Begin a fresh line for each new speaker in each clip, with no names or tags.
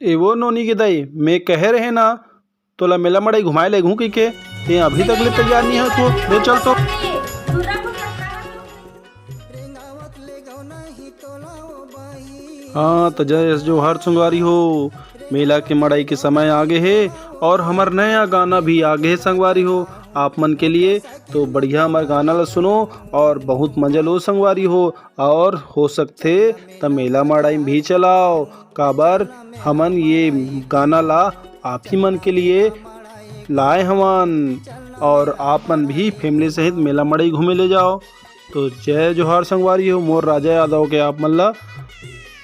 एवो नोनी के दाई मैं कह रहे ना तोला मेला मड़ाई घुमाए ले घूँ के ते अभी तक ले तैयार नहीं हो तो ले चल तो। हाँ तो जय जोहर संगवारी हो, मेला के मड़ाई के समय आगे है और हमार नया गाना भी आगे है संगवारी हो आप मन के लिए। तो बढ़िया हमार गाना ला सुनो और बहुत मजा लो संगवारी हो। और हो सकते तो मेला मड़ाई भी चलाओ काबर हमन ये गाना ला आप ही मन के लिए लाए हमन और आप मन भी फैमिली सहित मेला मड़ाई घूमे ले जाओ। तो जय जोहार संगवारी हो, मोर राजा यादव के आप मन ला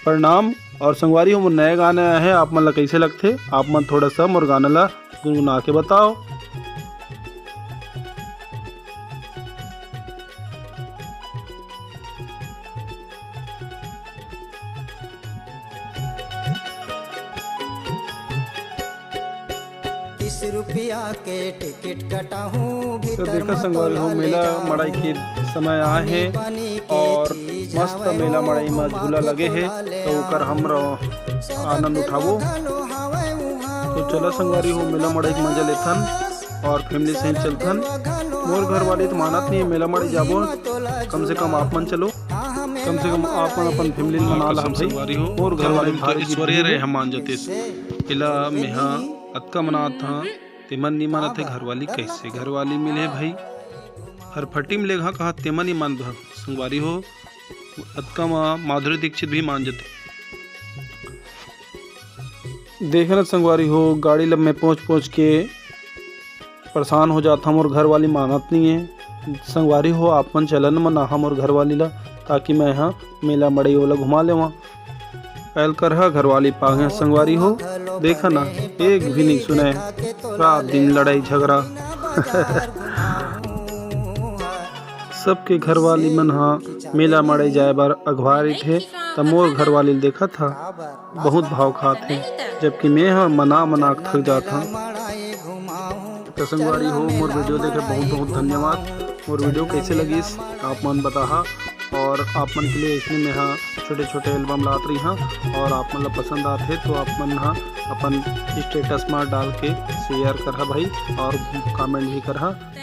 प्रणाम। और संगवारी हो मोर नया गाना आया है, आप मन ला कैसे लगते आप मन थोड़ा सा मोर गाना ला गुनगुना के बताओ।
₹30 के टिकट कटा हूँ।
तो देखा संगवारी हो मेला मड़ाई के समय आए हैं और मस्त मेला मड़ाई में झूला लगे है तो ओकर हम आनंद उठावो। तो चला संगवारी हो मेला मड़ाई के मजा लेथन और फैमिली सहित चलथन। मोर घर वाले तो मानत नहीं मेला मड़ाई जाबो, कम से कम आप मन चलो, कम से कम आप मन अपन फैमिली मना ला संगवारी हो। मोर घर वाले ईश्वरीय रहे हम मान जते इला मेहा अतका मनात था तेमन नहीं मानत है घरवाली कैसे घरवाली मिले भाई हर फटी मिले हाँ कहा तेमन नहीं मान संगवारी हो। अतका माधुरी दीक्षित भी मान जाते देखना संगवारी हो। गाड़ी लब में पहुँच के परेशान हो जाता हम और घर वाली मानत नहीं है संगवारी हो। आप मन चलन मना हम और घर वाली ला ताकि मैं यहाँ मेला मड़ई वाला घुमा ले वहाँ पहल कर घरवाली पागे संगवारी हो। देखा ना एक भी नहीं सुने रात दिन लड़ाई झगड़ा सबके घरवाली मन हाँ मेला मड़ाई जाए बार अखबारी थे तब मोर घरवाली देखा था बहुत भाव खाते जबकि मैं हाँ मना थक जाता। तो संगवारी हो मोर वीडियो देखे बहुत बहुत धन्यवाद। मोर वीडियो कैसे लगी आप मन बता और आप मन के लिए इसमें मैं हाँ छोटे छोटे एल्बम लात रही हाँ और आप मन पसंद आते तो आप मन हाँ अपन स्टेटस में डाल के शेयर कर भाई और कमेंट भी कर।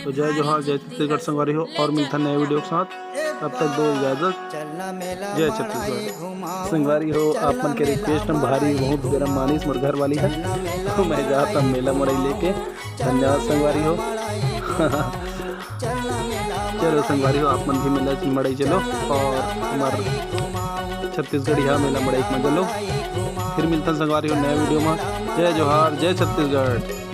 तो जय जोहार जय छत्तीसगढ़ संगवारी हो और मिलता नए वीडियो के साथ, तब तक दो इजाजत जय छत्तीसगढ़ संगवारी हो। आप मन के रिक्वेस्ट में भारी बहुत गरम मानिस मोर घर वाली है तो मैं जाता मेला मड़ई लेके। धन्यवाद संगवारी हो चलो संगवारी हो आप मन भी मेला मड़ई चलो और हमार छत्तीसगढ़ यहाँ मेला मड़ई में चलो। फिर मिलता संगवारी हो नया वीडियो में। जय जोहार जय छत्तीसगढ़।